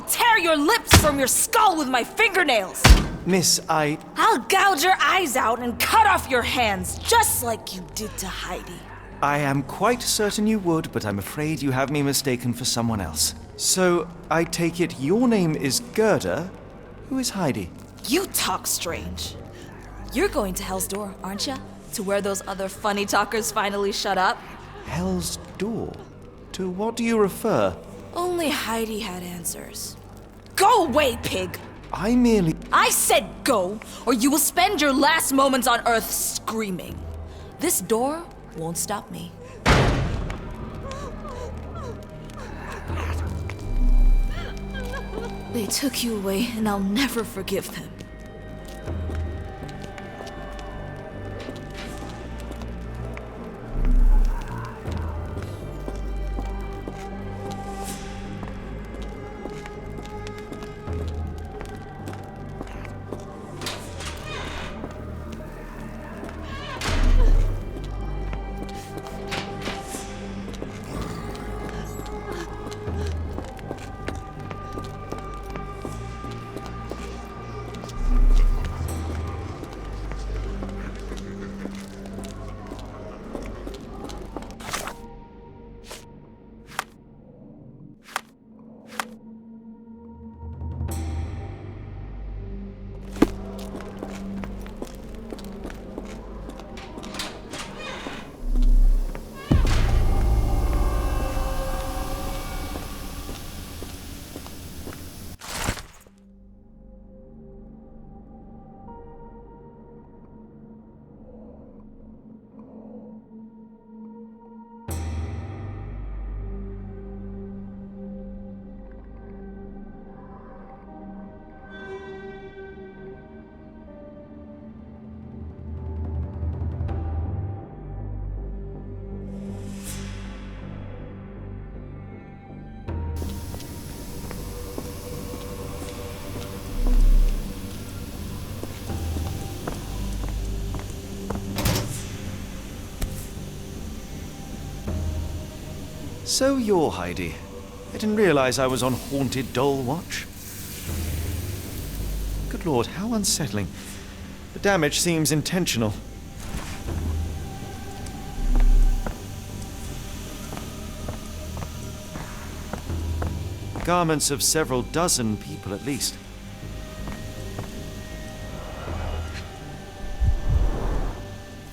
tear your lips from your skull with my fingernails! Miss, I'll gouge your eyes out and cut off your hands, just like you did to Heidi. I am quite certain you would, but I'm afraid you have me mistaken for someone else. So, I take it your name is Gerda? Who is Heidi? You talk strange. You're going to Hell's Door, aren't ya? To where those other funny talkers finally shut up? Hell's Door? To what do you refer? Only Heidi had answers. Go away, pig! I said go, or you will spend your last moments on Earth screaming. This door won't stop me. They took you away, and I'll never forgive them. So you're Heidi. I didn't realize I was on Haunted Doll Watch. Good lord, how unsettling. The damage seems intentional. Garments of several dozen people at least.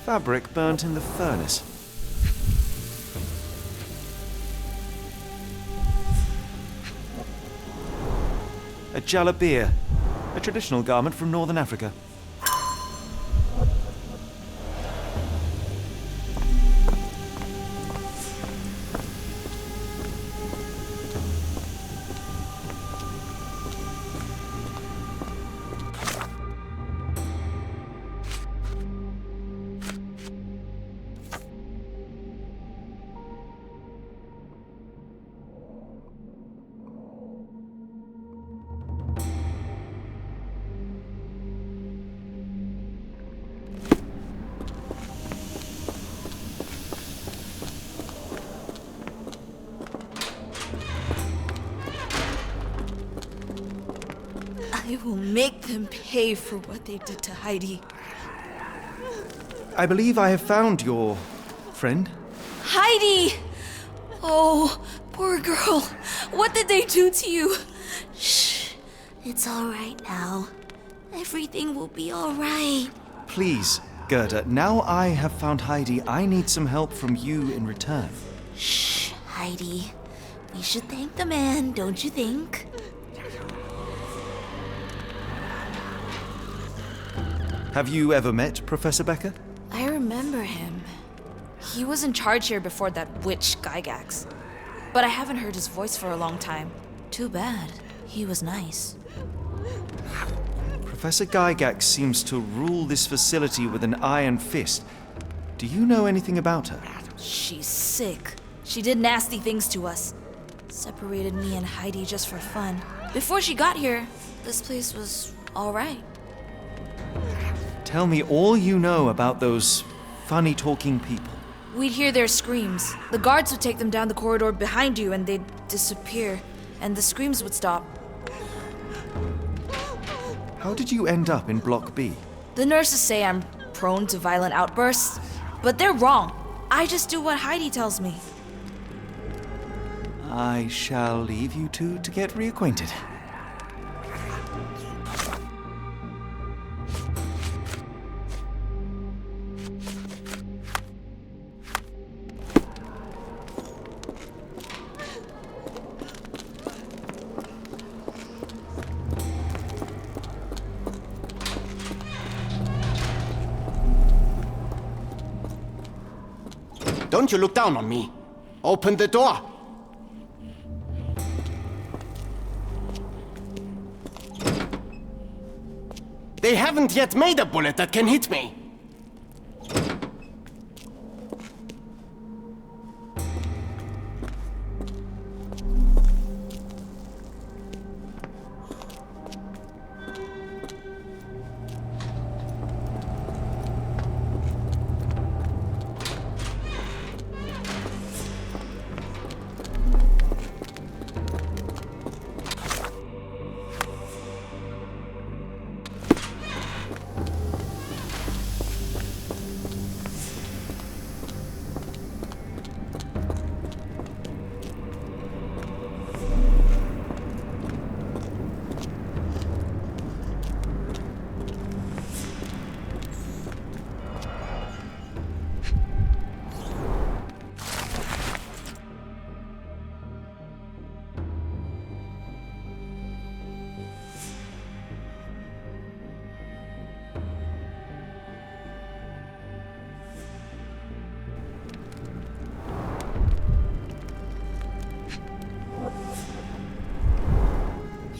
Fabric burnt in the furnace. A jalabia, a traditional garment from northern Africa. I will make them pay for what they did to Heidi. I believe I have found your friend. Heidi! Oh, poor girl. What did they do to you? Shh. It's all right now. Everything will be all right. Please, Gerda, now I have found Heidi, I need some help from you in return. Shh, Heidi. We should thank the man, don't you think? Have you ever met Professor Becker? I remember him. He was in charge here before that witch Gygax. But I haven't heard his voice for a long time. Too bad. He was nice. Professor Gygax seems to rule this facility with an iron fist. Do you know anything about her? She's sick. She did nasty things to us. Separated me and Heidi just for fun. Before she got here, this place was all right. Tell me all you know about those funny-talking people. We'd hear their screams. The guards would take them down the corridor behind you and they'd disappear. And the screams would stop. How did you end up in Block B? The nurses say I'm prone to violent outbursts, but they're wrong. I just do what Heidi tells me. I shall leave you two to get reacquainted. Don't you look down on me. Open the door. They haven't yet made a bullet that can hit me.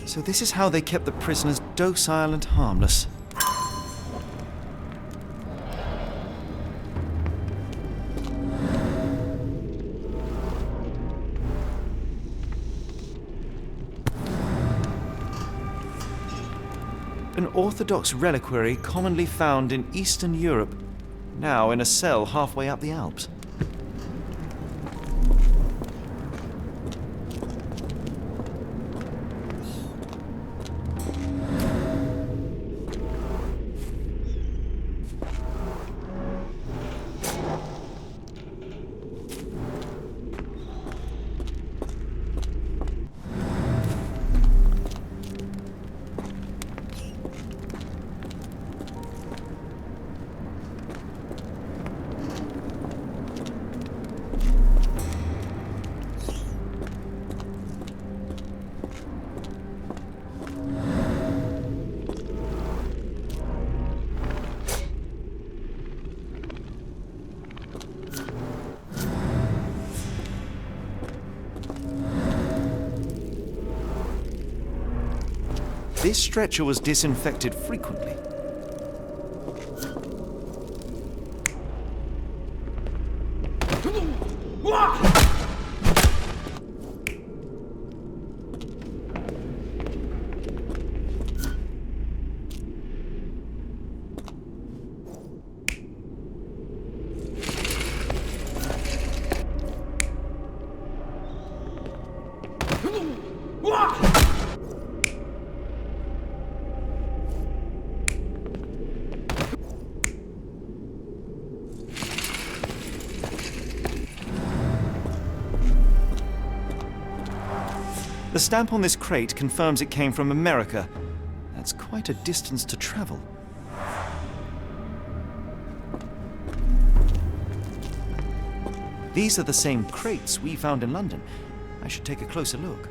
So this is how they kept the prisoners docile and harmless. An orthodox reliquary commonly found in Eastern Europe, now in a cell halfway up the Alps. This stretcher was disinfected frequently. The stamp on this crate confirms it came from America. That's quite a distance to travel. These are the same crates we found in London. I should take a closer look.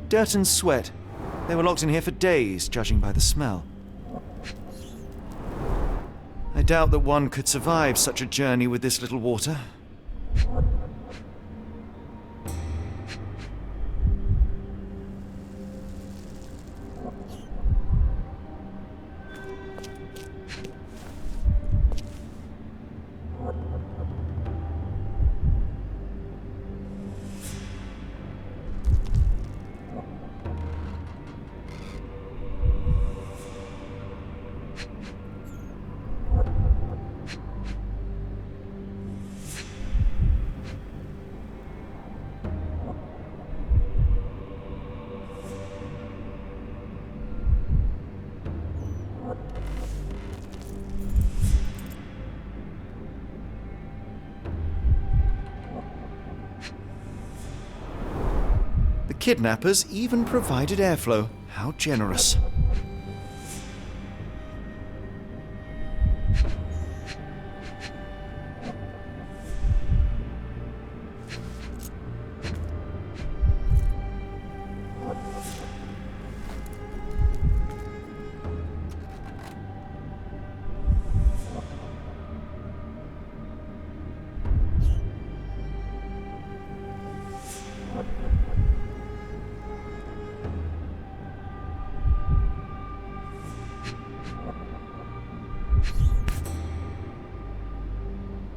Dirt and sweat. They were locked in here for days, judging by the smell. I doubt that one could survive such a journey with this little water. Kidnappers even provided airflow. How generous.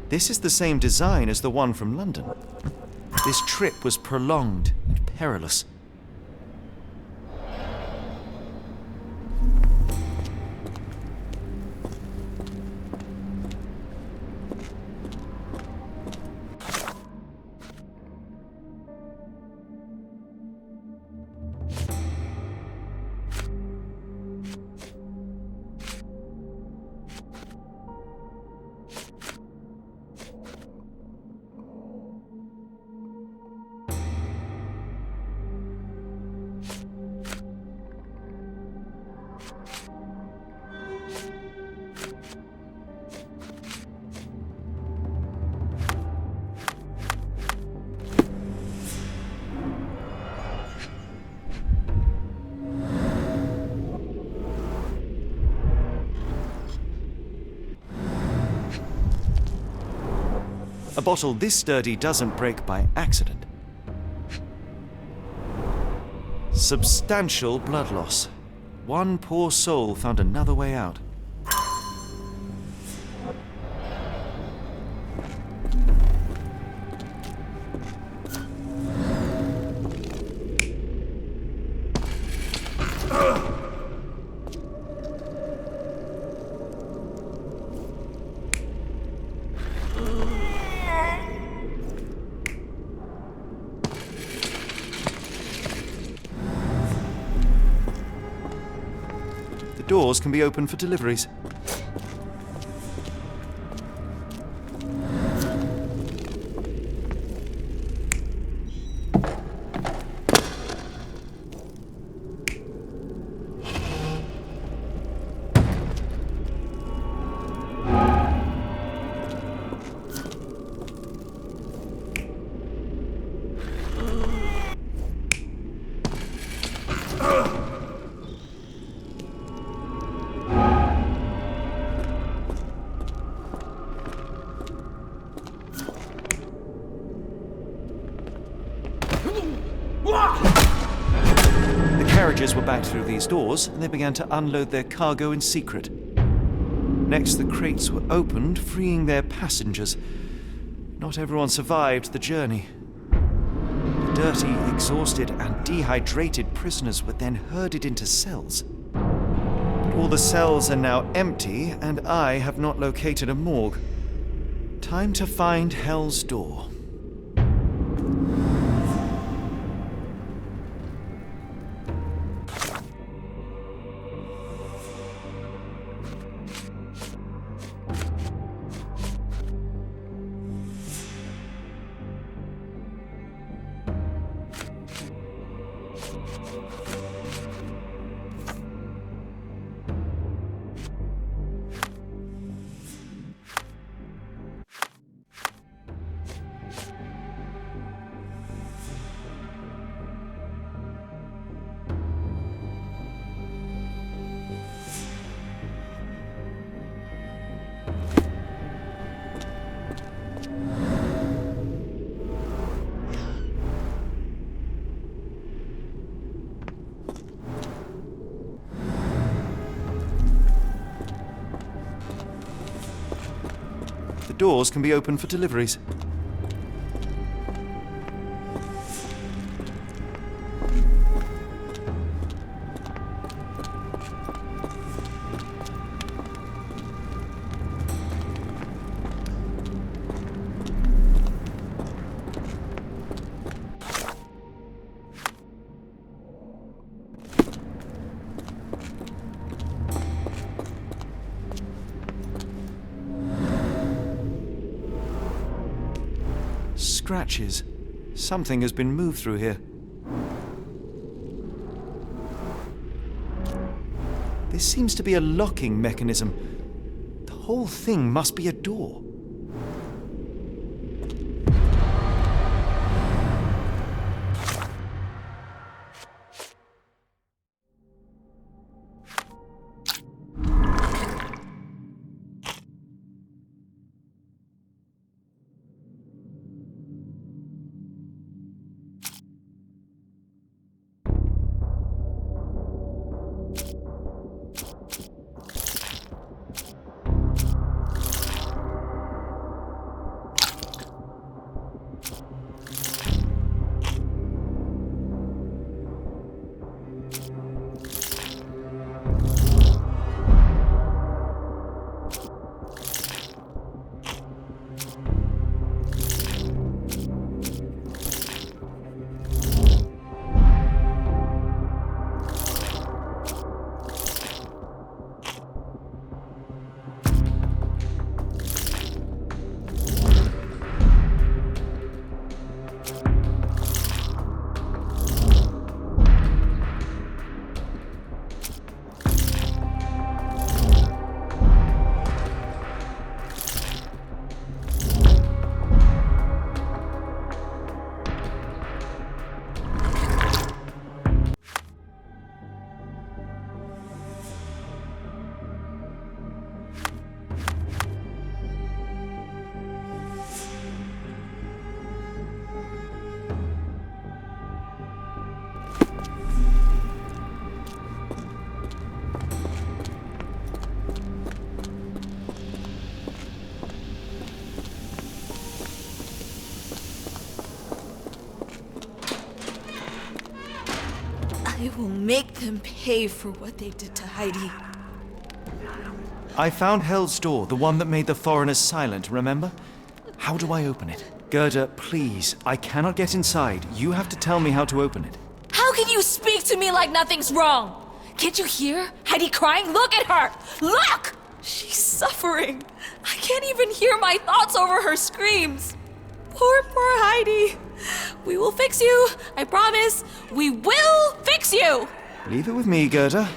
This is the same design as the one from London. This trip was prolonged and perilous. A bottle this sturdy doesn't break by accident. Substantial blood loss. One poor soul found another way out. Doors can be opened for deliveries. The carriages were backed through these doors, and they began to unload their cargo in secret. Next, the crates were opened, freeing their passengers. Not everyone survived the journey. The dirty, exhausted, and dehydrated prisoners were then herded into cells. But all the cells are now empty, and I have not located a morgue. Time to find Hell's Door. The doors can be opened for deliveries. Scratches. Something has been moved through here. seems to be a locking mechanism. The whole thing must be a door. I will make them pay for what they did to Heidi. I found Hell's door, the one that made the foreigners silent, remember? How do I open it? Gerda, please, I cannot get inside. You have to tell me how to open it. How can you speak to me like nothing's wrong? Can't you hear Heidi crying? Look at her! Look! She's suffering. I can't even hear my thoughts over her screams. Poor Heidi. We will fix you. I promise. We will fix you. Leave it with me, Gerda.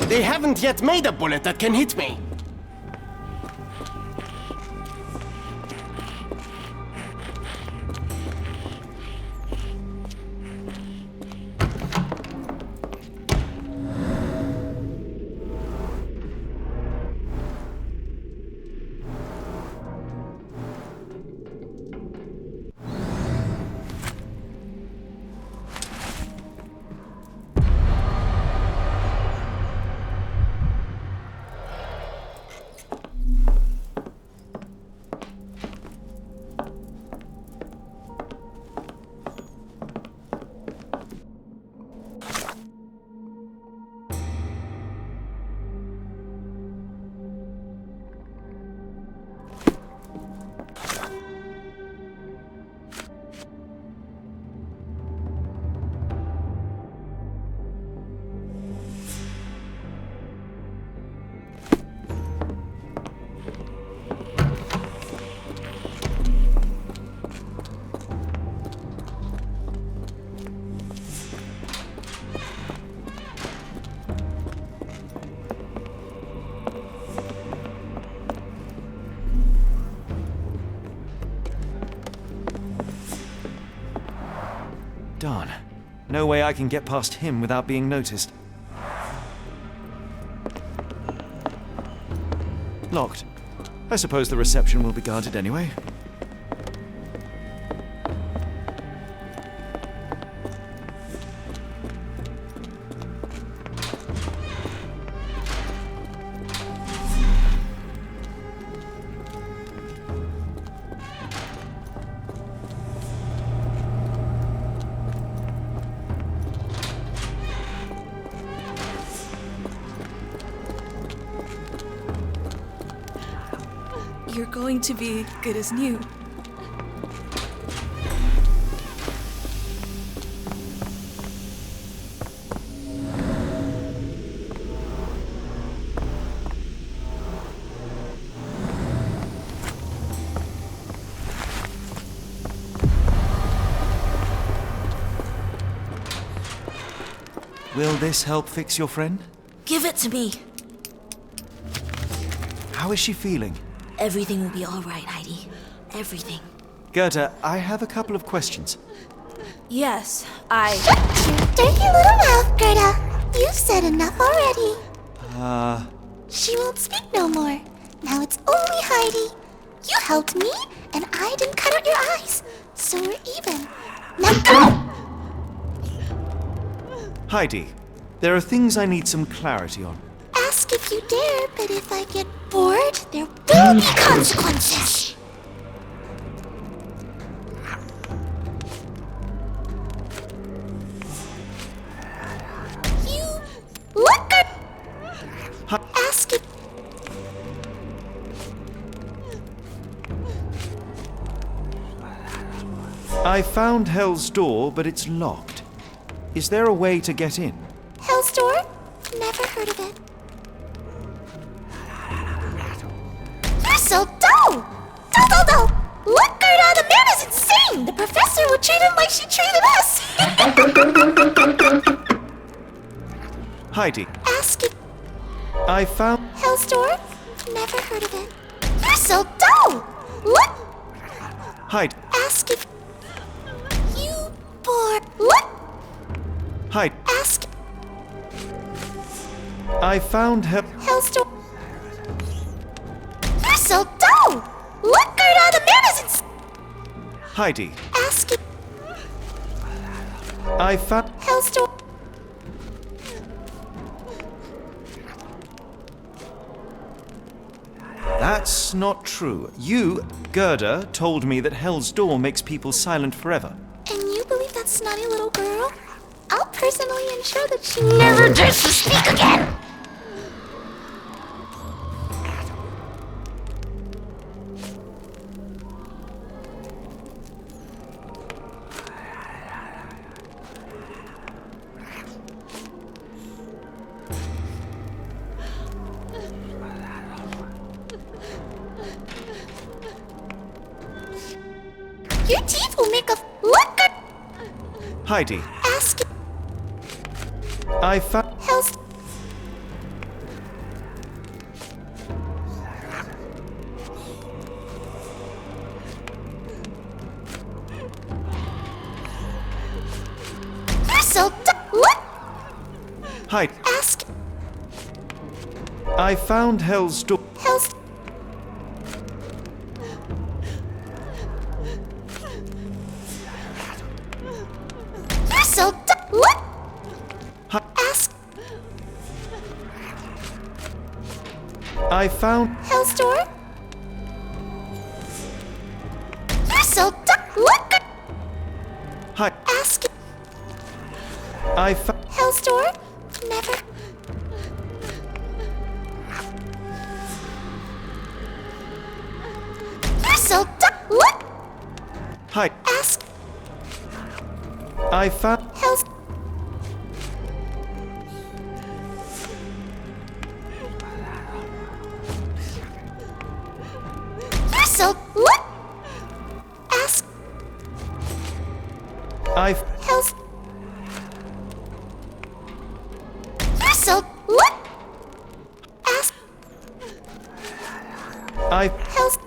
They haven't yet made a bullet that can hit me. No way I can get past him without being noticed. Locked. I suppose the reception will be guarded anyway. You're going to be good as new. Will this help fix your friend? Give it to me. How is she feeling? Everything will be all right, Heidi. Everything. Gerda, I have a couple of questions. Yes, Dirty little mouth, Gerda. You've said enough already. She won't speak no more. Now it's only Heidi. You helped me, and I didn't cut out your eyes. So we're even. Now go! Heidi, there are things I need some clarity on. Ask if you dare, but if I get bored, there will be consequences. You look at... Ask if... I found Hell's Door, but it's locked. Is there a way to get in? Hell's Door? Never heard of it. You're so dull! Dull! Look, Gerda, the man is insane! The professor will treat him like she treated us! Heidi, Ask if... I found... Hell's Door? Never heard of it. You're so dull! Look! Heidi, Ask if... You bored... Look! Heidi, Ask... I found Hell's Door... You're so dull! Look, Gerda, the man is insane! Heidi, Ask if... I found... Hell's Door... That's not true. You, Gerda, told me that Hell's Door makes people silent forever. And you believe that snotty little girl? I'll personally ensure that she never dares to speak again! Your teeth will make a... Look at... Heidi, Ask... I found... Hell's... You're so Look! Heidi, Ask... I found Hell's Door. Hell's... You're so Look! Ask... I found... Hell's Door? You're so Look! Heidi, Ask... I found... Hell's Door? Never... You're so Look! Heidi, Ask... I found... Hell's... You're so Look! Ask... I... Hell's... You're so Look! Ask... I... Hell's...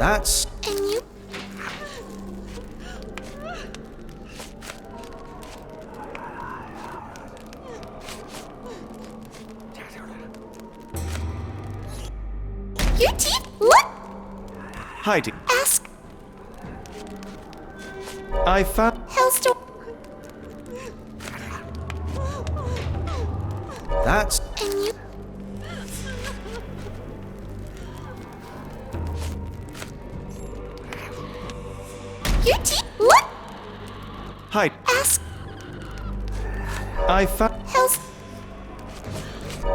That's... And you... Your teeth? What? Heidi. Ask... I found... Hellstorm... That's... And you... Your teeth? What? Heidi. Ask... I found... Hells...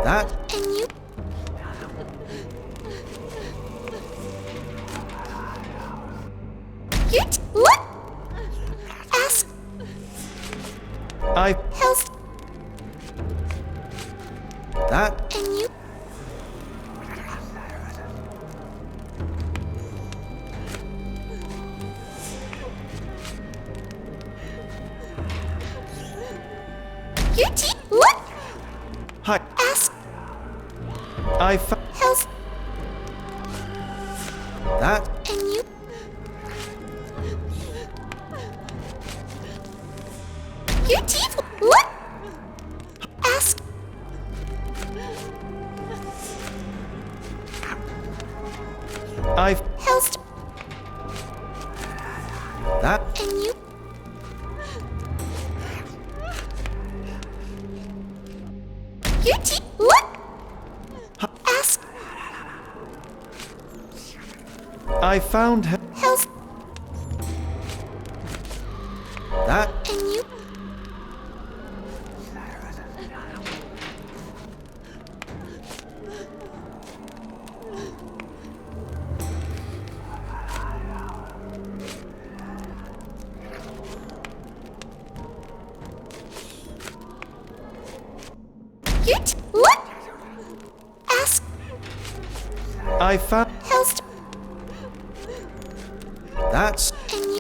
That... And you... Your teeth? What? Ask... I... Hells... That... And you... Your teeth? What? Heidi. Ask... I found... Hells... That... And you... Your teeth? What? Ask... I... Hells... That... And you... Your teeth? What? Ask... I found... Hells... That... And you... Your teeth? What? Ask... I found... Hells... That's... And you...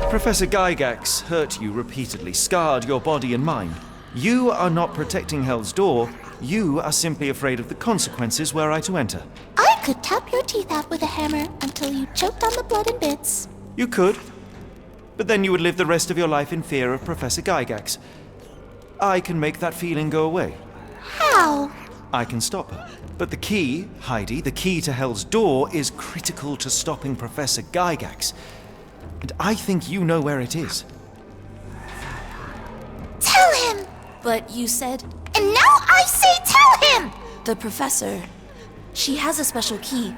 Professor Gygax hurt you repeatedly, scarred your body and mind. You are not protecting Hell's Door. You are simply afraid of the consequences were I to enter. I could tap your teeth out with a hammer until you choked on the blood and bits. You could, but then you would live the rest of your life in fear of Professor Gygax. I can make that feeling go away. How? I can stop her. But the key, Heidi, the key to Hell's Door is critical to stopping Professor Gygax. And I think you know where it is. Tell him! But you said And now I say tell him! the professor. She has a special key.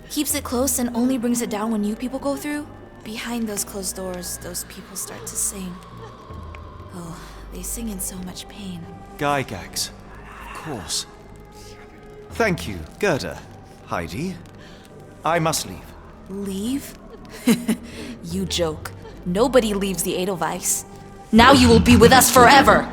Keeps it close and only brings it down when you people go through. Behind those closed doors, those people start to sing. Oh, they sing in so much pain. Gygax. Of course. Thank you, Gerda. Heidi. I must leave. Leave? You joke. Nobody leaves the Edelweiss. Now you will be with us forever!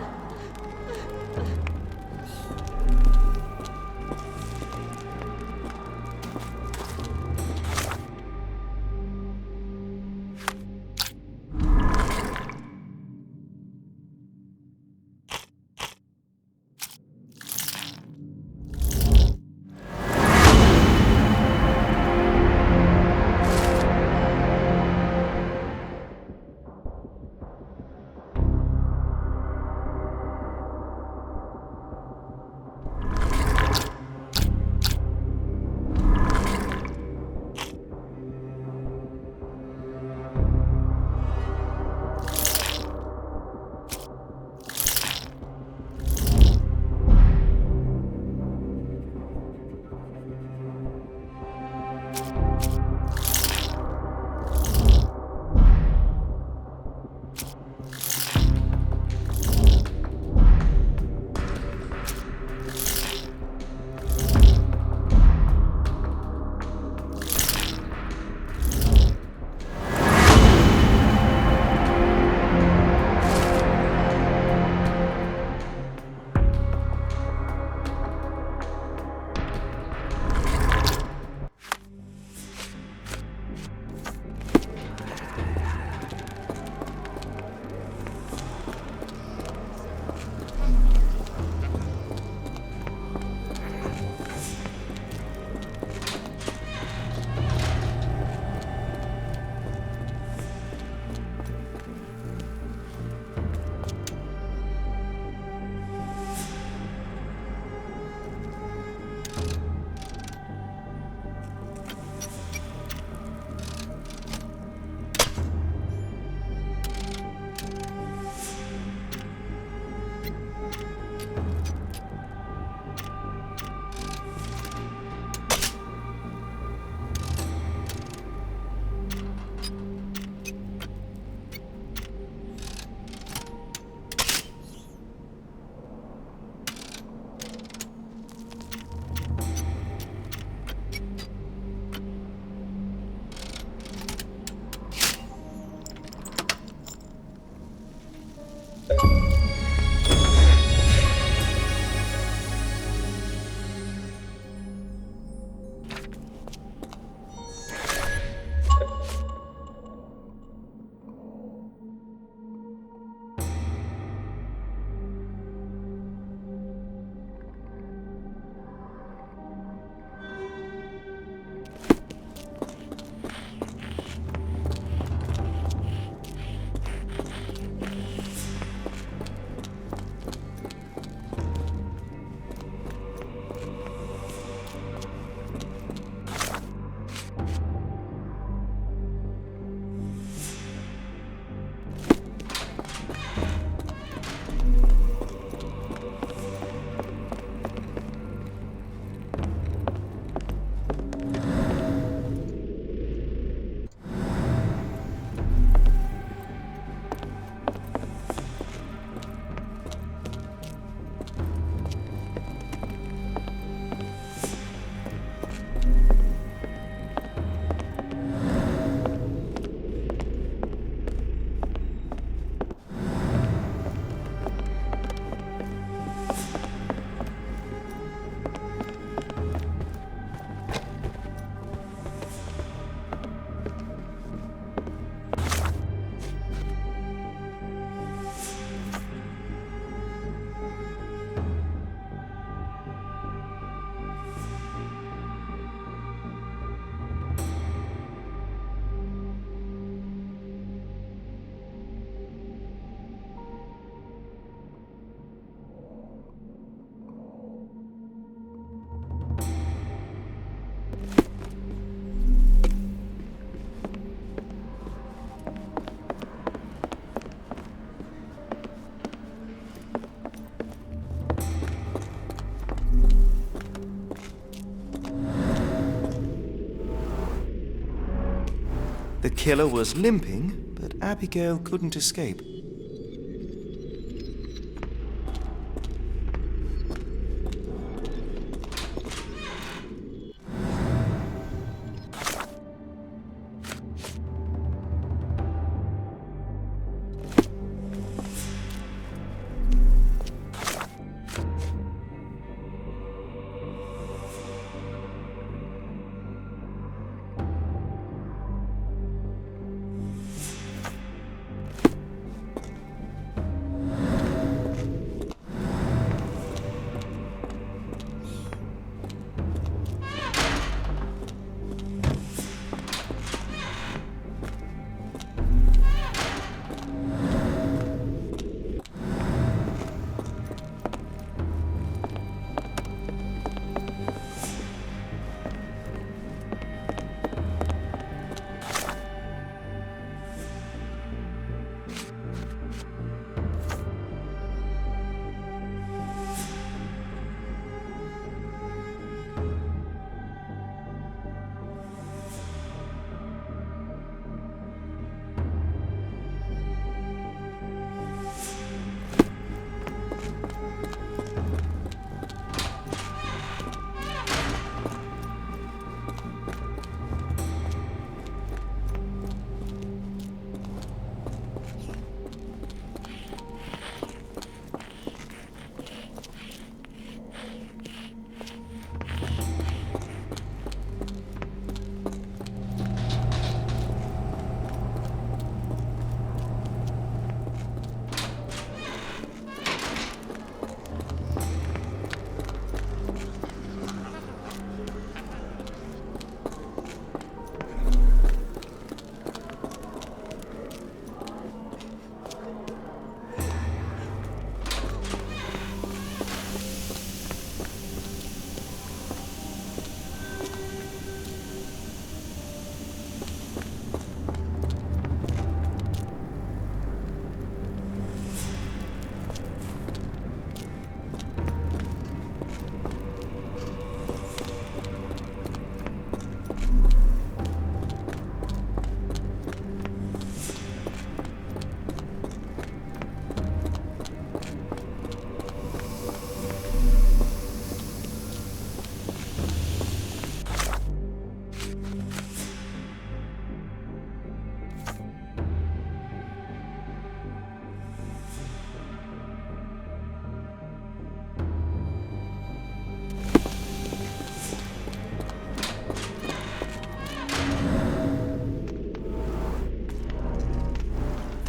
The killer was limping, but Abigail couldn't escape.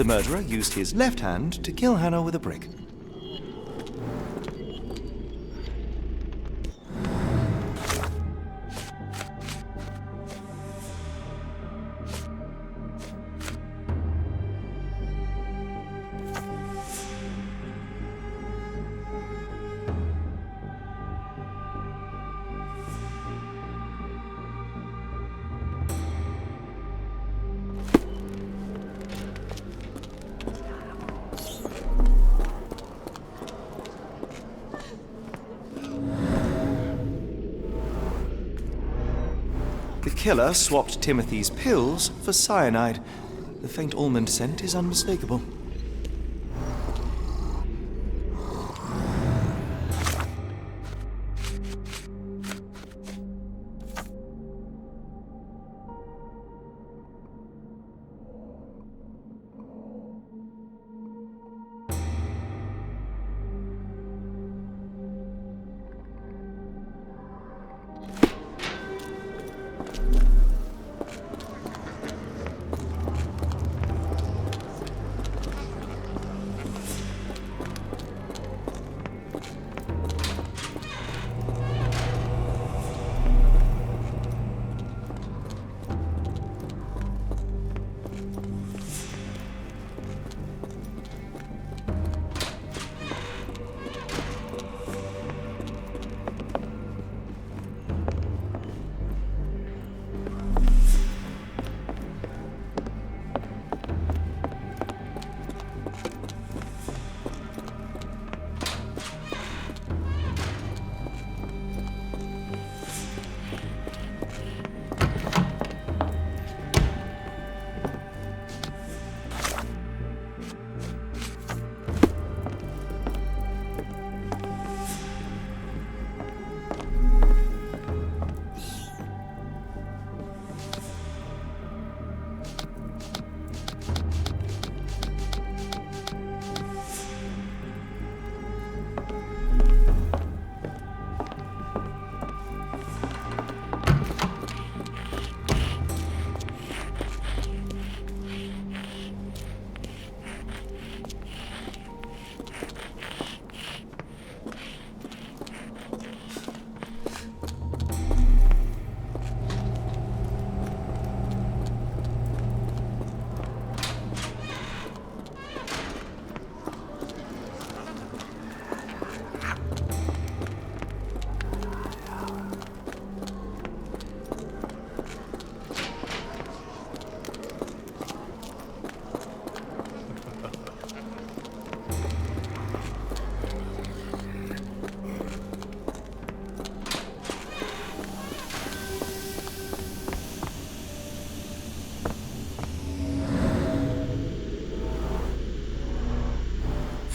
The murderer used his left hand to kill Hannah with a brick. The killer swapped Timothy's pills for cyanide. The faint almond scent is unmistakable.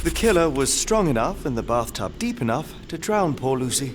The killer was strong enough and the bathtub deep enough to drown poor Lucy.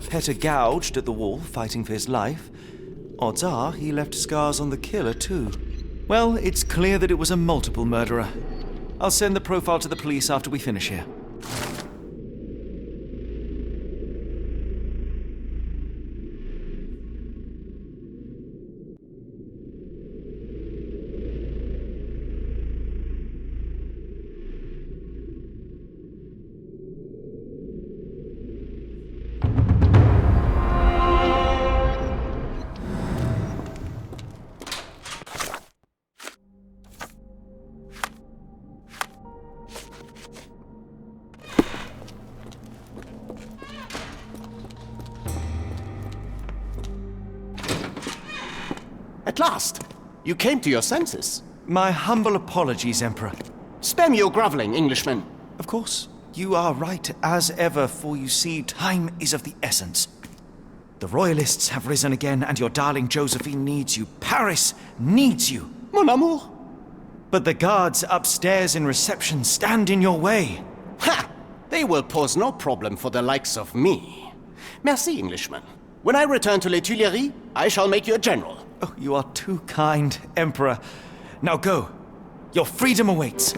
Petter gouged at the wall, fighting for his life. Odds are he left scars on the killer, too. Well, it's clear that it was a multiple murderer. I'll send the profile to the police after we finish here. At last, you came to your senses. My humble apologies, Emperor. Spare me your groveling, Englishman. Of course, you are right as ever, for you see, time is of the essence. The royalists have risen again, and your darling Josephine needs you. Paris needs you. Mon amour. But the guards upstairs in reception stand in your way. Ha! They will pose no problem for the likes of me. Merci, Englishman. When I return to Les Tuileries, I shall make you a general. Oh, you are too kind, Emperor. Now go. Your freedom awaits.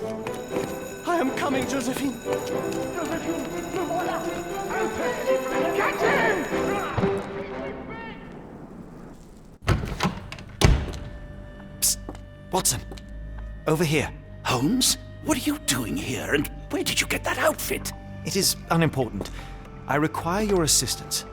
I am coming, Josephine. Josephine, le voilà. Catch him! Psst. Watson. Over here. Holmes? What are you doing here, and where did you get that outfit? It is unimportant. I require your assistance.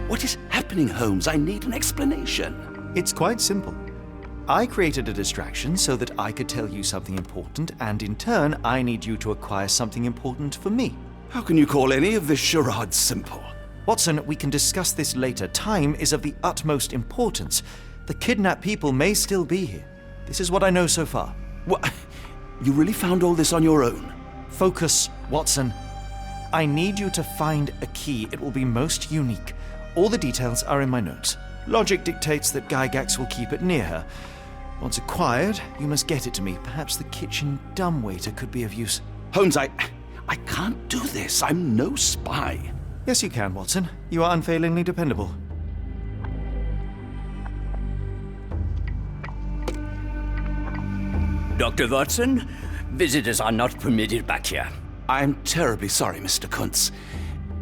What is happening, Holmes? I need an explanation. It's quite simple. I created a distraction so that I could tell you something important, and in turn, I need you to acquire something important for me. How can you call any of this charade simple? Watson, we can discuss this later. Time is of the utmost importance. The kidnapped people may still be here. This is what I know so far. What? You really found all this on your own? Focus, Watson. I need you to find a key. It will be most unique. All the details are in my notes. Logic dictates that Gygax will keep it near her. Once acquired, you must get it to me. Perhaps the kitchen dumbwaiter could be of use. Holmes, I can't do this. I'm no spy. Yes, you can, Watson. You are unfailingly dependable. Dr. Watson, visitors are not permitted back here. I'm terribly sorry, Mr. Kuntz.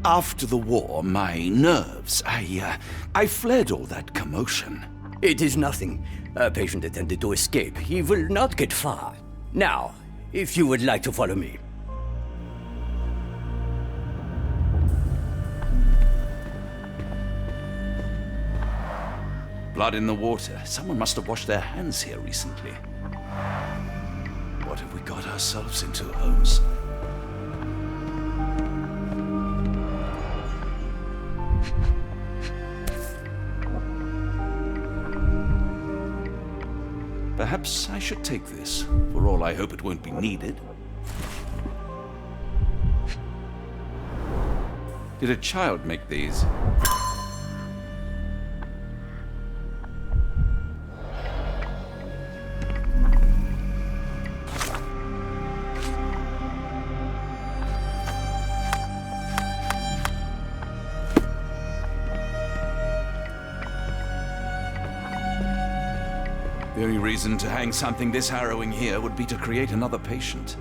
After the war, my nerves, I fled all that commotion. It is nothing. A patient attempted to escape. He will not get far. Now, if you would like to follow me. Blood in the water. Someone must have washed their hands here recently. What have we got ourselves into, Holmes? Perhaps I should take this. For all I hope it won't be needed. Did a child make these? The only reason to hang something this harrowing here would be to create another patient.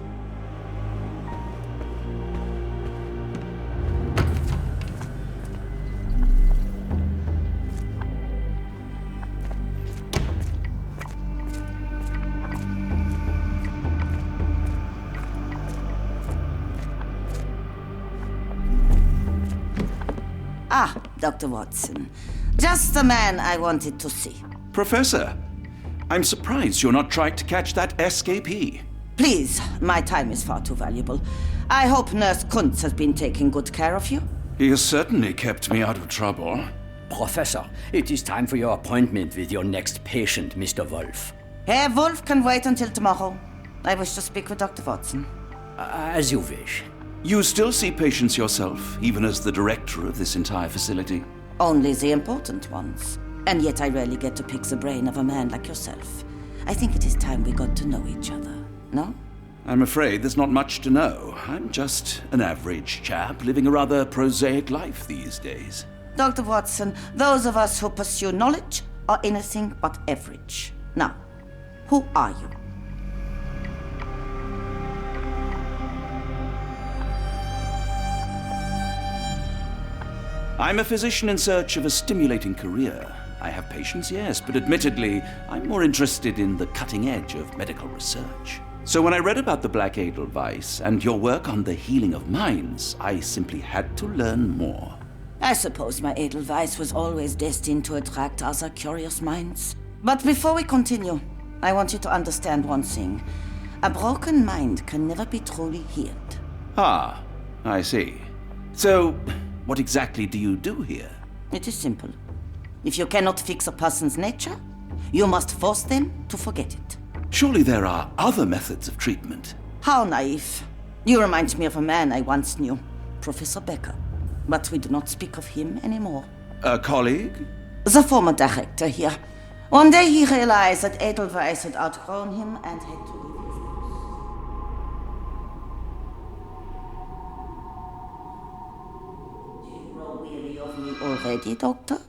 Ah, Dr. Watson. Just the man I wanted to see. Professor, I'm surprised you're not trying to catch that escapee. Please, my time is far too valuable. I hope Nurse Kuntz has been taking good care of you. He has certainly kept me out of trouble. Professor, it is time for your appointment with your next patient, Mr. Wolf. Herr Wolf can wait until tomorrow. I wish to speak with Dr. Watson. As you wish. You still see patients yourself, even as the director of this entire facility? Only the important ones. And yet I rarely get to pick the brain of a man like yourself. I think it is time we got to know each other, no? I'm afraid there's not much to know. I'm just an average chap living a rather prosaic life these days. Dr. Watson, those of us who pursue knowledge are anything but average. Now, who are you? I'm a physician in search of a stimulating career. I have patients, yes, but admittedly, I'm more interested in the cutting edge of medical research. So when I read about the Black Edelweiss and your work on the healing of minds, I simply had to learn more. I suppose my Edelweiss was always destined to attract other curious minds. But before we continue, I want you to understand one thing. A broken mind can never be truly healed. Ah, I see. So, what exactly do you do here? It is simple. If you cannot fix a person's nature, you must force them to forget it. Surely there are other methods of treatment. How naive. You remind me of a man I once knew, Professor Becker. But we do not speak of him anymore. A colleague? The former director here. One day he realized that Edelweiss had outgrown him and had to leave his house. Do you grow weary of me already, Doctor?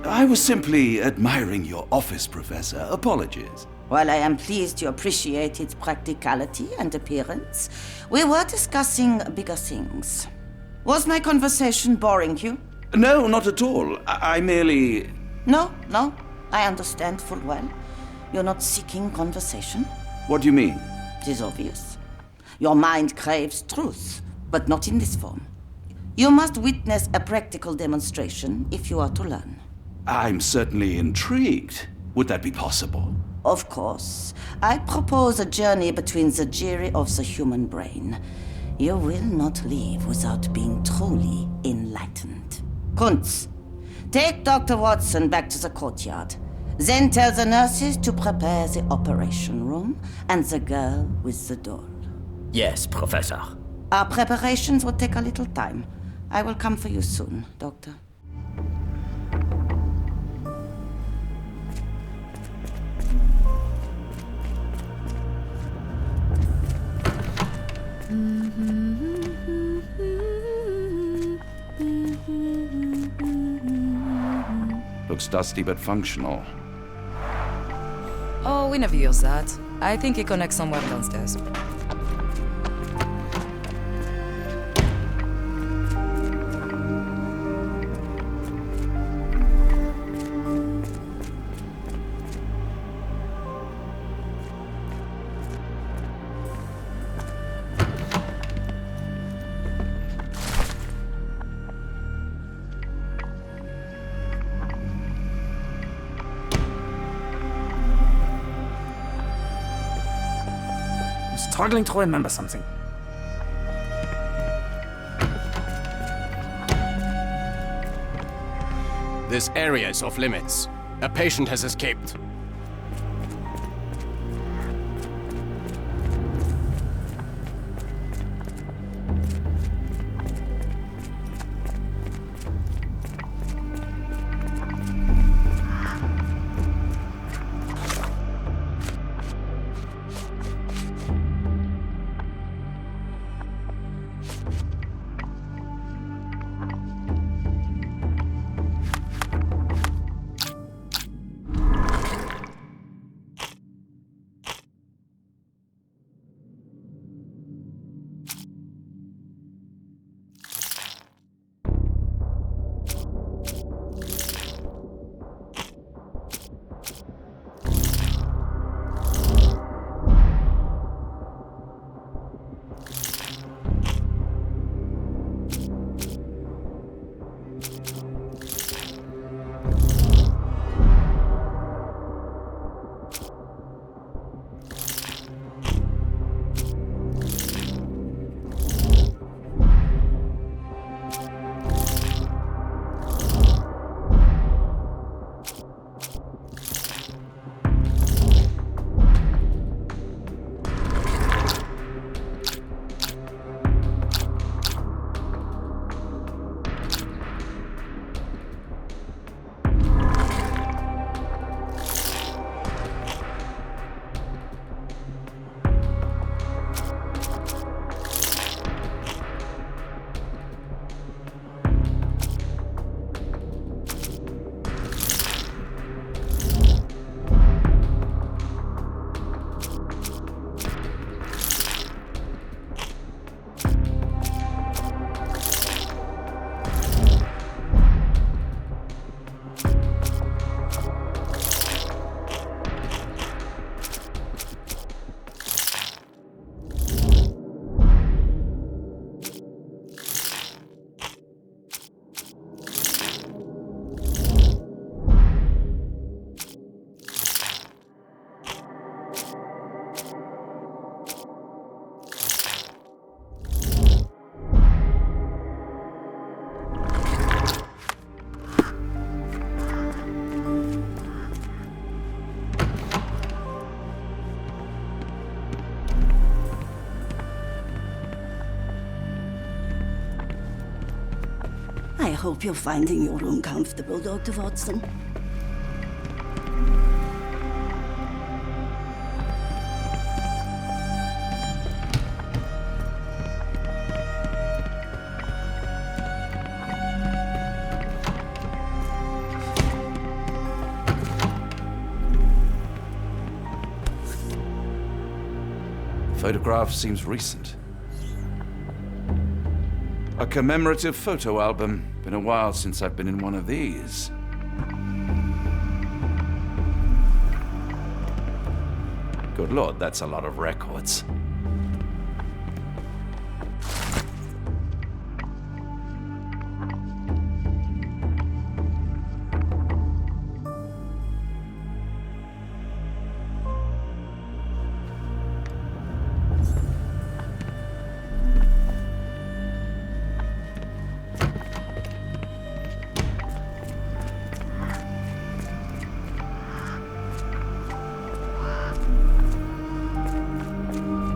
I was simply admiring your office, Professor. Apologies. While I am pleased you appreciate its practicality and appearance, we were discussing bigger things. Was my conversation boring you? No, not at all. I merely... No, I understand full well. You're not seeking conversation. What do you mean? It is obvious. Your mind craves truth, but not in this form. You must witness a practical demonstration if you are to learn. I'm certainly intrigued. Would that be possible? Of course. I propose a journey between the jury of the human brain. You will not leave without being truly enlightened. Kuntz, take Dr. Watson back to the courtyard. Then tell the nurses to prepare the operation room and the girl with the doll. Yes, Professor. Our preparations will take a little time. I will come for you soon, Doctor. Looks dusty but functional. Oh, we never use that. I think it connects somewhere downstairs. Struggling to remember something. This area is off limits. A patient has escaped. I hope you're finding your room comfortable, Dr. Watson. Photograph seems recent. A commemorative photo album. Been a while since I've been in one of these. Good Lord, that's a lot of records.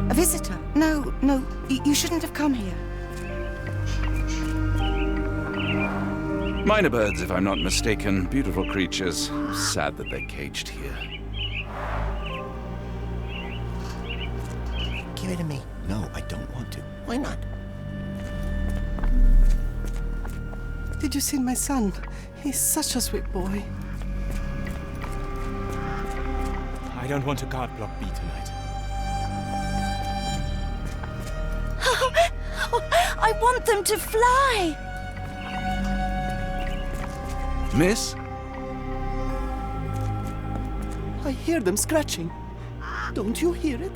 A visitor? No, you shouldn't have come here. Minor birds, if I'm not mistaken. Beautiful creatures. Sad that they're caged here. Give it to me. No, I don't want to. Why not? Did you see my son? He's such a sweet boy. I don't want to card block B tonight. I want them to fly! Miss? I hear them scratching. Don't you hear it?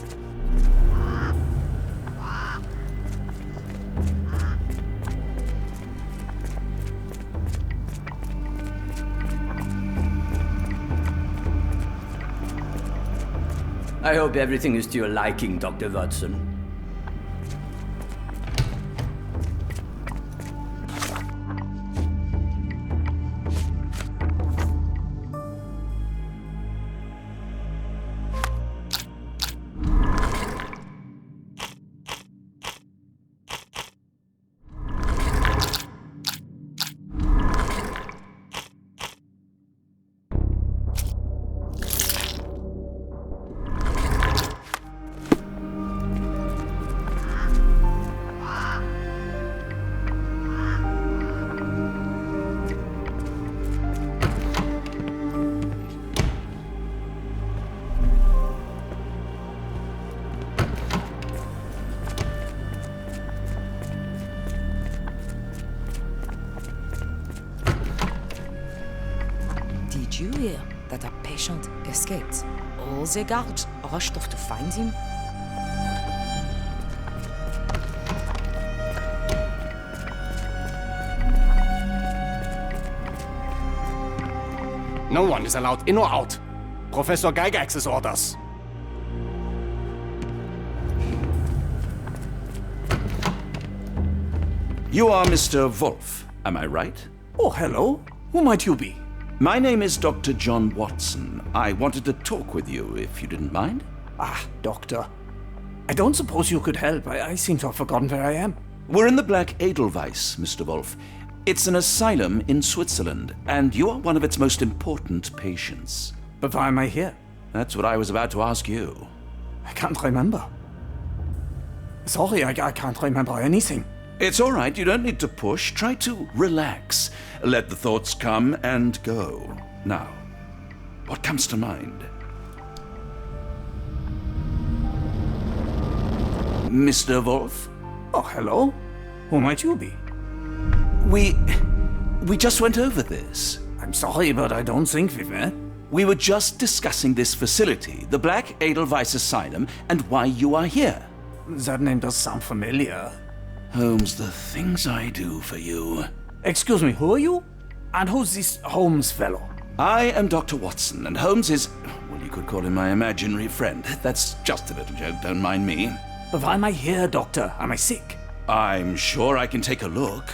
I hope everything is to your liking, Dr. Watson. Did you hear that a patient escaped? All the guards rushed off to find him. No one is allowed in or out. Professor Gygax's orders. You are Mr. Wolf, am I right? Oh, hello. Who might you be? My name is Dr. John Watson. I wanted to talk with you, if you didn't mind. Ah, doctor. I don't suppose you could help. I seem to have forgotten where I am. We're in the Black Edelweiss, Mr. Wolf. It's an asylum in Switzerland, and you are one of its most important patients. But why am I here? That's what I was about to ask you. I can't remember. Sorry, I can't remember anything. It's all right, you don't need to push. Try to relax. Let the thoughts come and go. Now, what comes to mind? Mr. Wolf? Oh, hello. Who might you be? We just went over this. I'm sorry, but I don't think we've met. We were just discussing this facility, the Black Edelweiss Asylum, and why you are here. That name does sound familiar. Holmes, the things I do for you. Excuse me, who are you? And who's this Holmes fellow? I am Dr. Watson, and Holmes is, well, you could call him my imaginary friend. That's just a little joke, don't mind me. But why am I here, doctor? Am I sick? I'm sure I can take a look.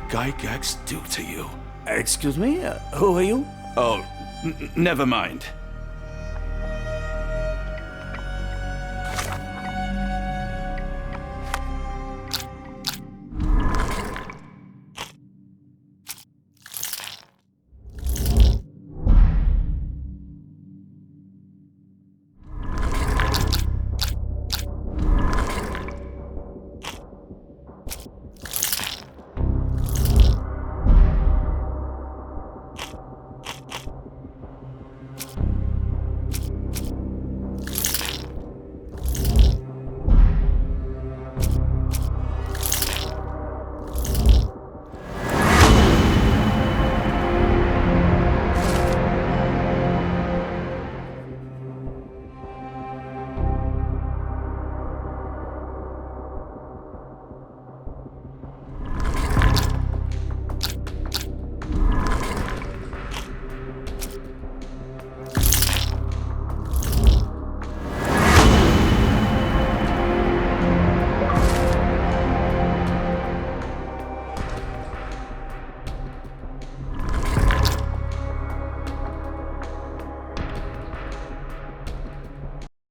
Gygax do to you? Excuse me? Who are you? Oh, never mind.